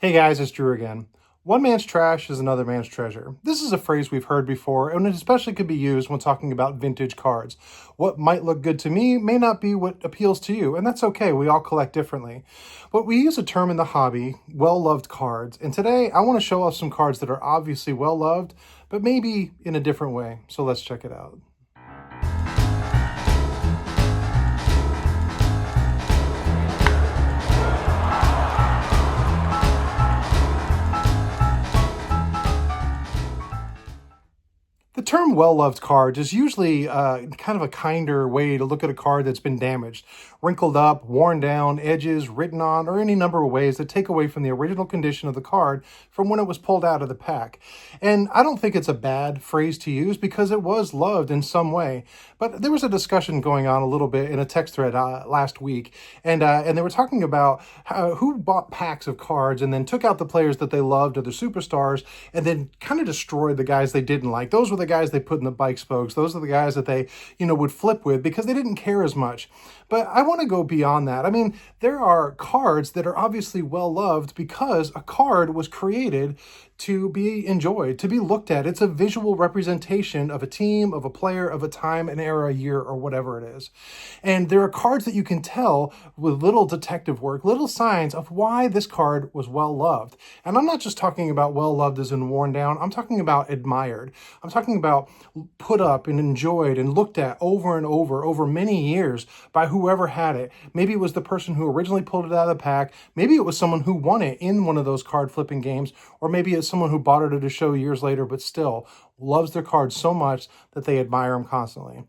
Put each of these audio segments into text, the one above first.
Hey guys, it's Drew again. One man's trash is another man's treasure. This is a phrase we've heard before, and it especially could be used when talking about vintage cards. What might look good to me may not be what appeals to you, and that's okay. We all collect differently. But we use a term in the hobby, well-loved cards, and today I want to show off some cards that are obviously well-loved, but maybe in a different way. So let's check it out. The term well-loved cards is usually kind of a kinder way to look at a card that's been damaged, wrinkled up, worn down, edges, written on, or any number of ways that take away from the original condition of the card from when it was pulled out of the pack. And I don't think it's a bad phrase to use because it was loved in some way. But there was a discussion going on a little bit in a text thread last week, and they were talking about who bought packs of cards and then took out the players that they loved or the superstars and then kind of destroyed the guys they didn't like. Those were the guys they put in the bike spokes. Those are the guys that they, would flip with because they didn't care as much. But I want to go beyond that. I mean, there are cards that are obviously well loved because a card was created to be enjoyed, to be looked at. It's a visual representation of a team, of a player, of a time, an era, a year, or whatever it is. And there are cards that you can tell with little detective work, little signs of why this card was well loved. And I'm not just talking about well loved as in worn down. I'm talking about admired. I'm talking about put up and enjoyed and looked at over and over many years by whoever had it. Maybe it was the person who originally pulled it out of the pack. Maybe it was someone who won it in one of those card flipping games, or maybe it's someone who bought it at a show years later, but still loves their cards so much that they admire them constantly.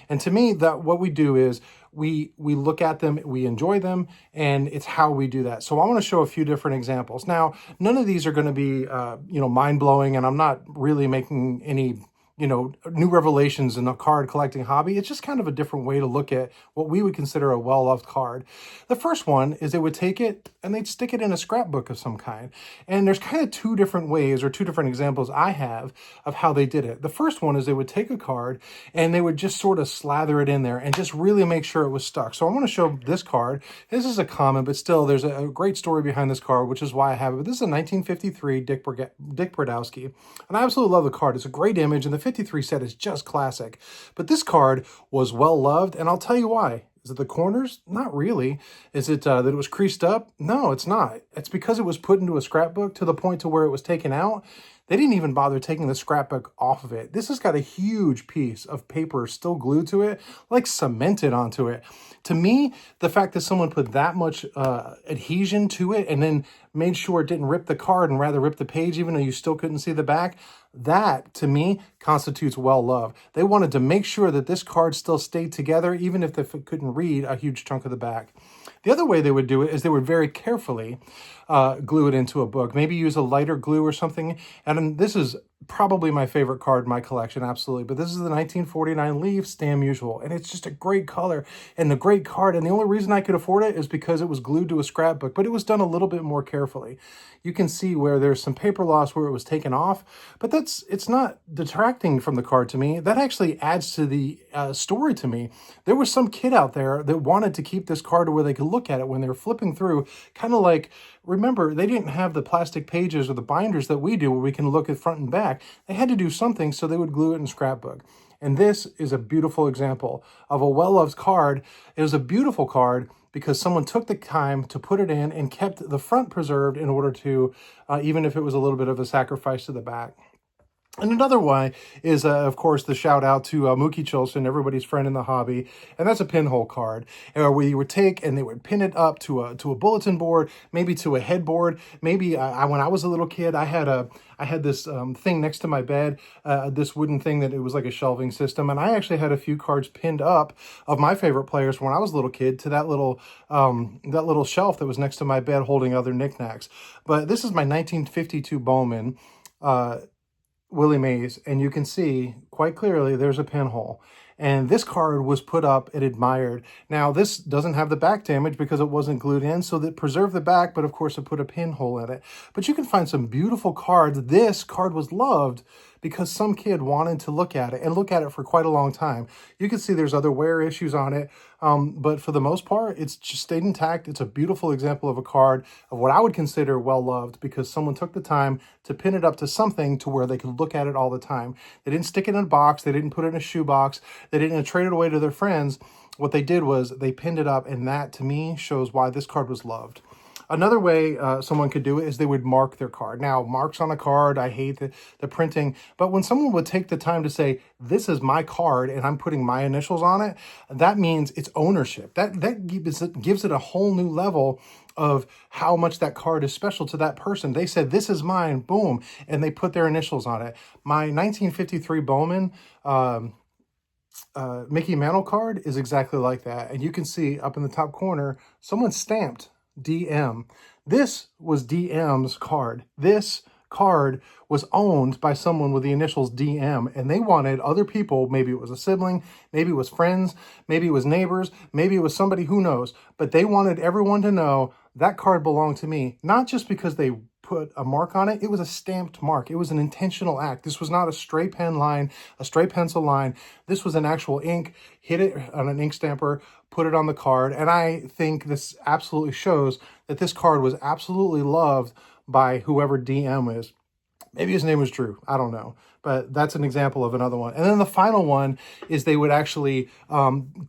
And to me, that what we do is we look at them, we enjoy them, and it's how we do that. So I want to show a few different examples. Now, none of these are going to be, mind-blowing, and I'm not really making any new revelations in the card collecting hobby. It's just kind of a different way to look at what we would consider a well-loved card. The first one is they would take it and they'd stick it in a scrapbook of some kind. And there's kind of two different ways or two different examples I have of how they did it. The first one is they would take a card and they would just sort of slather it in there and just really make sure it was stuck. So I want to show this card. This is a common, but still there's a great story behind this card, which is why I have it. But this is a 1953 Dick Brodowski. And I absolutely love the card. It's a great image, and the 53 set is just classic. But this card was well loved, and I'll tell you why. Is it the corners? Not really. Is it that it was creased up? No, it's not. It's because it was put into a scrapbook to the point to where it was taken out. They didn't even bother taking the scrapbook off of it. This has got a huge piece of paper still glued to it, like cemented onto it. To me, the fact that someone put that much adhesion to it and then made sure it didn't rip the card and rather rip the page, even though you still couldn't see the back, that, to me, constitutes well-loved. They wanted to make sure that this card still stayed together, even if they couldn't read a huge chunk of the back. The other way they would do it is they would very carefully glue it into a book, maybe use a lighter glue or something. And this is probably my favorite card in my collection, absolutely. But this is the 1949 Leaf Stam Usual, and it's just a great color and a great card. And the only reason I could afford it is because it was glued to a scrapbook, but it was done a little bit more carefully. You can see where there's some paper loss where it was taken off, but it's not detracting from the card to me. That actually adds to the story to me. There was some kid out there that wanted to keep this card to where they could look at it when they were flipping through, kind of like, remember, they didn't have the plastic pages or the binders that we do where we can look at front and back. They had to do something, so they would glue it in scrapbook. And this is a beautiful example of a well-loved card. It was a beautiful card because someone took the time to put it in and kept the front preserved in order to, even if it was a little bit of a sacrifice to the back. And another one is, of course, the shout out to Mookie Chilson, everybody's friend in the hobby, and that's a pinhole card, where you would take and they would pin it up to a bulletin board, maybe to a headboard. Maybe when I was a little kid, I had this thing next to my bed, this wooden thing that it was like a shelving system, and I actually had a few cards pinned up of my favorite players when I was a little kid to that little shelf that was next to my bed holding other knickknacks. But this is my 1952 Bowman. Willie Mays, and you can see quite clearly there's a pinhole. And this card was put up and admired. Now, this doesn't have the back damage because it wasn't glued in, so that preserved the back, but of course it put a pinhole in it. But you can find some beautiful cards. This card was loved because some kid wanted to look at it and look at it for quite a long time. You can see there's other wear issues on it, but for the most part, it's just stayed intact. It's a beautiful example of a card of what I would consider well-loved because someone took the time to pin it up to something to where they could look at it all the time. They didn't stick it in a box. They didn't put it in a shoebox. They didn't trade it away to their friends. What they did was they pinned it up, and that, to me, shows why this card was loved. Another way someone could do it is they would mark their card. Now, marks on a card, I hate the printing, but when someone would take the time to say, this is my card and I'm putting my initials on it, that means it's ownership. That gives it a whole new level of how much that card is special to that person. They said, this is mine, boom, and they put their initials on it. My 1953 Bowman Mickey Mantle card is exactly like that. And you can see up in the top corner, someone stamped DM. This was DM's card. This card was owned by someone with the initials DM, and they wanted other people, maybe it was a sibling, maybe it was friends, maybe it was neighbors, maybe it was somebody, who knows, but they wanted everyone to know that card belonged to me, not just because they put a mark on it. It was a stamped mark. It was an intentional act. This was not a stray pen line, a stray pencil line. This was an actual ink, hit it on an ink stamper, put it on the card. And I think this absolutely shows that this card was absolutely loved by whoever DM is. Maybe his name was Drew. I don't know. But that's an example of another one. And then the final one is they would actually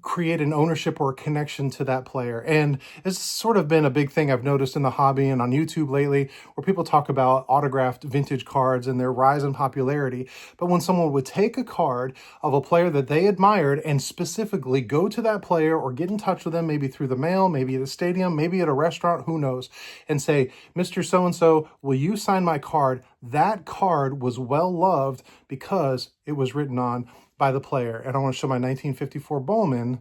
create an ownership or a connection to that player. And it's sort of been a big thing I've noticed in the hobby and on YouTube lately, where people talk about autographed vintage cards and their rise in popularity. But when someone would take a card of a player that they admired and specifically go to that player or get in touch with them, maybe through the mail, maybe at a stadium, maybe at a restaurant, who knows, and say, Mr. So-and-so, will you sign my card? That card was well loved because it was written on by the player. And I want to show my 1954 Bowman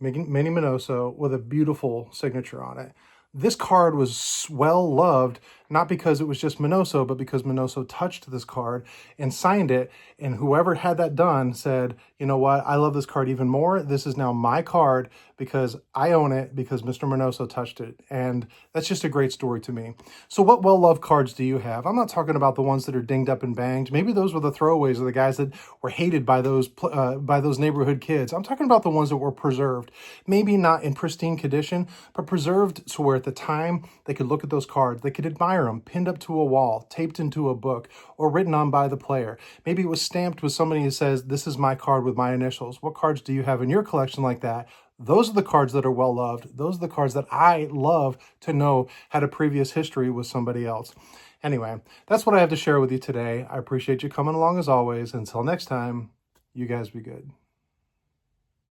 Mini Minoso with a beautiful signature on it. This card was well loved, not because it was just Minoso, but because Minoso touched this card and signed it. And whoever had that done said, you know what, I love this card even more. This is now my card because I own it because Mr. Minoso touched it. And that's just a great story to me. So what well-loved cards do you have? I'm not talking about the ones that are dinged up and banged. Maybe those were the throwaways of the guys that were hated by those neighborhood kids. I'm talking about the ones that were preserved. Maybe not in pristine condition, but preserved to where at the time they could look at those cards, they could admire them, pinned up to a wall, taped into a book, or written on by the player. Maybe it was stamped with somebody who says, this is my card with my initials. What cards do you have in your collection like that? Those are the cards that are well loved. Those are the cards that I love to know had a previous history with somebody else. Anyway, that's what I have to share with you today. I appreciate you coming along as always. Until next time, you guys be good.